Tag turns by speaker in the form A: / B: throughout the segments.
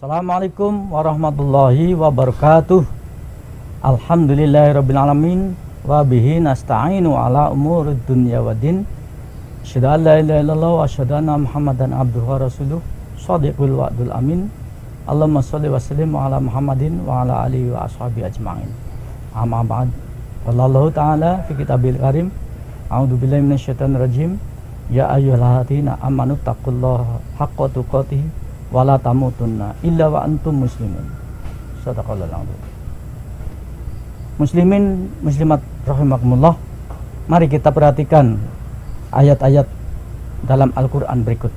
A: Assalamualaikum warahmatullahi wabarakatuh. Alhamdulillahirrabbilalamin. Wa bihi nasta'inu ala umurid dunya wa din. Asyhadu an la ilaha illallah wa asyhadu anna Muhammadan abduhu wa rasuluh. Shadiqul wa'dul amin. Allahumma sholli wa sallim ala Muhammadin wa ala alihi wa ashabihi ajma'in. Amma ba'd. Wallahu ta'ala fi kitabil karim. A'udzu billahi minasyaitonir rajim. Ya ayyuhalladzina amanu taqullaha haqqa tuqatih wala tamutunna illa wa antum muslimin. Sadaqallahul azim. Muslimin muslimat rahimakumullah, mari kita perhatikan ayat-ayat dalam Al-Qur'an berikut.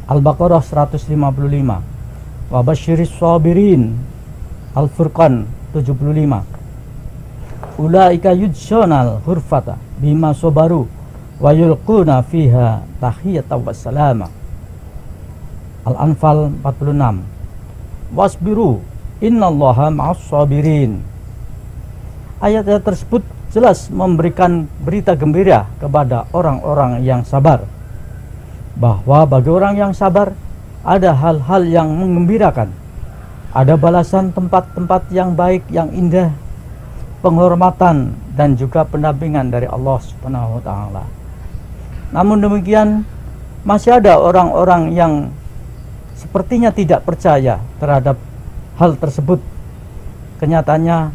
A: Al-Baqarah 155, wa basyiris sabirin. Al-Furqan 75, ulaika yujzonal hurfata bima sabaru wa yulquna fiha tahiyatan wassalama. Al-Anfal 46, wasbiru innallaha ma'as sabirin. Ayat-ayat tersebut jelas memberikan berita gembira kepada orang-orang yang sabar, bahwa bagi orang yang sabar ada hal-hal yang menggembirakan, ada balasan tempat-tempat yang baik, yang indah, penghormatan dan juga pendampingan dari Allah Subhanahu wa taala. Namun demikian, masih ada orang-orang yang sepertinya tidak percaya terhadap hal tersebut. Kenyataannya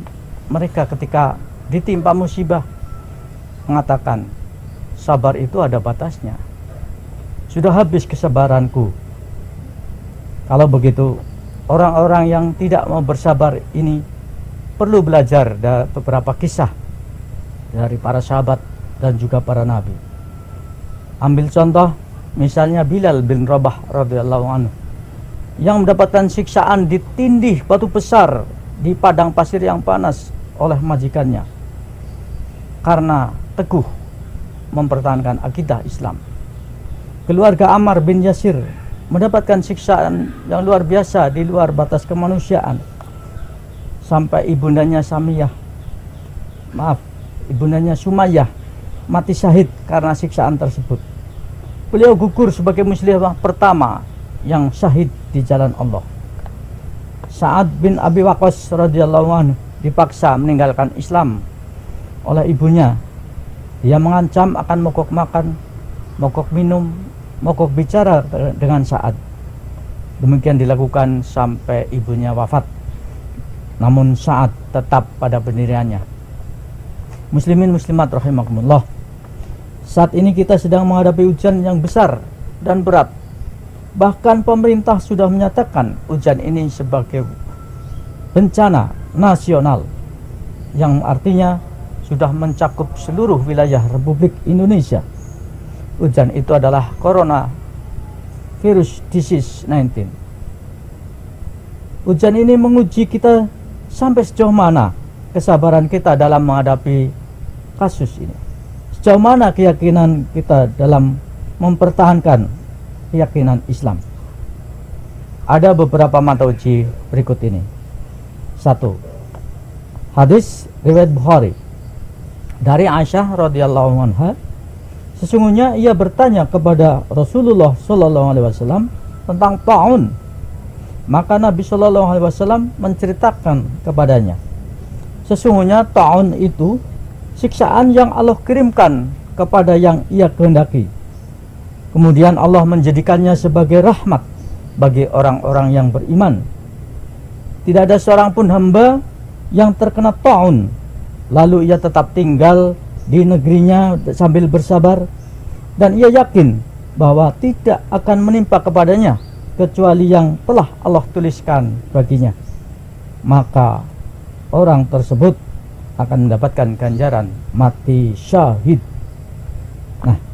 A: mereka ketika ditimpa musibah mengatakan, sabar itu ada batasnya. Sudah habis kesabaranku. Kalau begitu, orang-orang yang tidak mau bersabar ini perlu belajar dari beberapa kisah dari para sahabat dan juga para nabi. Ambil contoh, misalnya Bilal bin Rabah radhiyallahu anhu, yang mendapatkan siksaan ditindih batu besar di padang pasir yang panas oleh majikannya karena teguh mempertahankan akidah Islam. Keluarga Ammar bin Yasir mendapatkan siksaan yang luar biasa di luar batas kemanusiaan, sampai ibundanya Sumayyah mati syahid karena siksaan tersebut. Beliau gugur sebagai muslimah pertama yang syahid di jalan Allah. Sa'ad bin Abi Waqqas radhiyallahu anhu dipaksa meninggalkan Islam oleh ibunya. Dia mengancam akan mogok makan, mogok minum, mogok bicara dengan Sa'ad. Demikian dilakukan sampai ibunya wafat. Namun Sa'ad tetap pada pendiriannya. Muslimin muslimat rahimakumullah, saat ini kita sedang menghadapi ujian yang besar dan berat. Bahkan pemerintah sudah menyatakan hujan ini sebagai bencana nasional, yang artinya sudah mencakup seluruh wilayah Republik Indonesia. Hujan itu adalah Corona Virus Disease 19. Hujan ini menguji kita sampai sejauh mana kesabaran kita dalam menghadapi kasus ini. Sejauh mana keyakinan kita dalam mempertahankan keyakinan Islam. Ada beberapa mata uji berikut ini. 1. Hadis riwayat Bukhari dari Aisyah radhiyallahu anha, sesungguhnya ia bertanya kepada Rasulullah sallallahu alaihi wasallam tentang taun. Maka Nabi sallallahu alaihi wasallam menceritakan kepadanya, sesungguhnya taun itu siksaan yang Allah kirimkan kepada yang ia kehendaki. Kemudian Allah menjadikannya sebagai rahmat bagi orang-orang yang beriman. Tidak ada seorang pun hamba yang terkena ta'un lalu ia tetap tinggal di negerinya sambil bersabar, dan ia yakin bahwa tidak akan menimpa kepadanya kecuali yang telah Allah tuliskan baginya. Maka orang tersebut akan mendapatkan ganjaran mati syahid. Nah,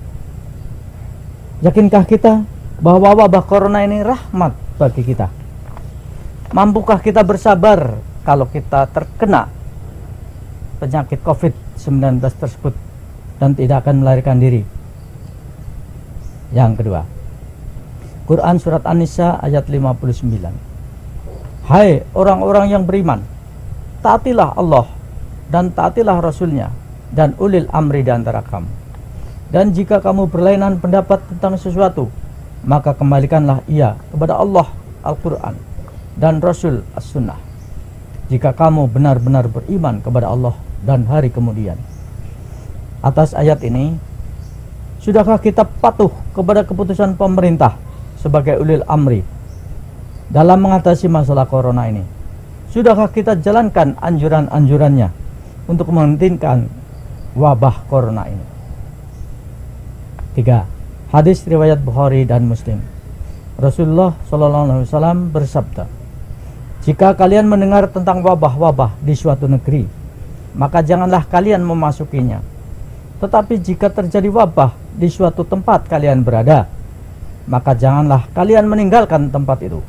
A: yakinkah kita bahwa wabah corona ini rahmat bagi kita? Mampukah kita bersabar kalau kita terkena penyakit COVID-19 tersebut dan tidak akan melarikan diri? Yang kedua, Quran Surat An-Nisa ayat 59. Hai orang-orang yang beriman, taatilah Allah dan taatilah Rasulnya dan ulil amri di antara kamu. Dan jika kamu berlainan pendapat tentang sesuatu, maka kembalikanlah ia kepada Allah Al-Quran dan Rasul as-Sunnah, jika kamu benar-benar beriman kepada Allah dan hari kemudian. Atas ayat ini, sudahkah kita patuh kepada keputusan pemerintah sebagai ulil amri dalam mengatasi masalah corona ini? Sudahkah kita jalankan anjuran-anjurannya untuk menghentikan wabah corona ini? 3. Hadis riwayat Bukhari dan Muslim. Rasulullah SAW bersabda, jika kalian mendengar tentang wabah-wabah di suatu negeri, maka janganlah kalian memasukinya. Tetapi jika terjadi wabah di suatu tempat kalian berada, maka janganlah kalian meninggalkan tempat itu.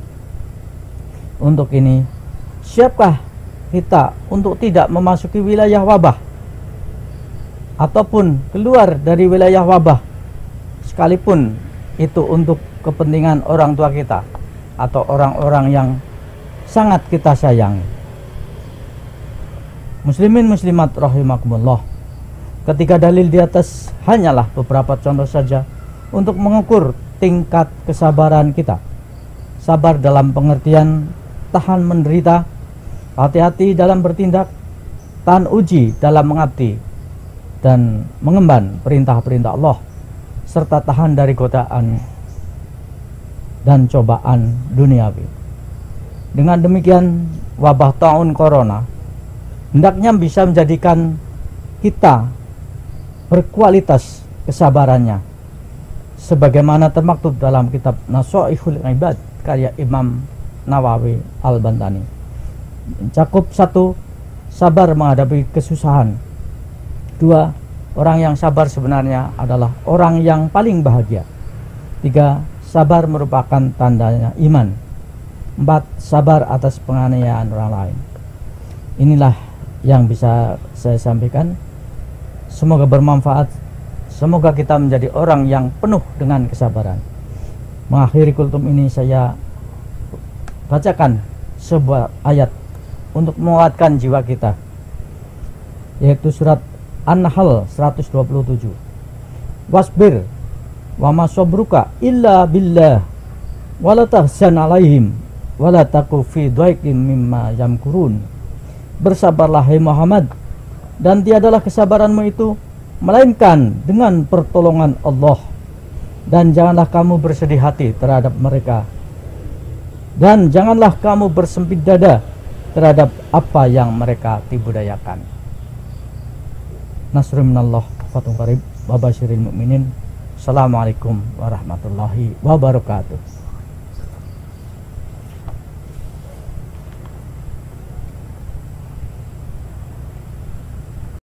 A: Untuk ini, siapkah kita untuk tidak memasuki wilayah wabah ataupun keluar dari wilayah wabah, sekalipun itu untuk kepentingan orang tua kita atau orang-orang yang sangat kita sayangi. Muslimin muslimat rahimakumullah, ketiga dalil di atas hanyalah beberapa contoh saja untuk mengukur tingkat kesabaran kita. Sabar dalam pengertian tahan menderita, hati-hati dalam bertindak, tahan uji dalam mengabdi dan mengemban perintah-perintah Allah, serta tahan dari godaan dan cobaan duniawi. Dengan demikian, wabah taun corona hendaknya bisa menjadikan kita berkualitas kesabarannya, sebagaimana termaktub dalam kitab Nasoihul Ibad karya Imam Nawawi Al-Bantani. Mencakup 1. Sabar menghadapi kesusahan. 2. Orang yang sabar sebenarnya adalah orang yang paling bahagia. 3. Sabar merupakan tandanya iman. 4. Sabar atas penganiayaan orang lain. Inilah yang bisa saya sampaikan. Semoga bermanfaat. Semoga kita menjadi orang yang penuh dengan kesabaran. Mengakhiri kultum ini, saya bacakan sebuah ayat untuk menguatkan jiwa kita, yaitu surat An-Nahl 127. Wasbir wa ma sabruka illa billah wa la tahzan alaihim wa la taku fi dhaiqin mimma yamkurun. Bersabarlah hai Muhammad, dan tiadalah kesabaranmu itu melainkan dengan pertolongan Allah, dan janganlah kamu bersedih hati terhadap mereka, dan janganlah kamu bersempit dada terhadap apa yang mereka tibudayakan. Nasrun minallah, fathun qarib, wa basyiril mu'minin. Assalamualaikum warahmatullahi wabarakatuh.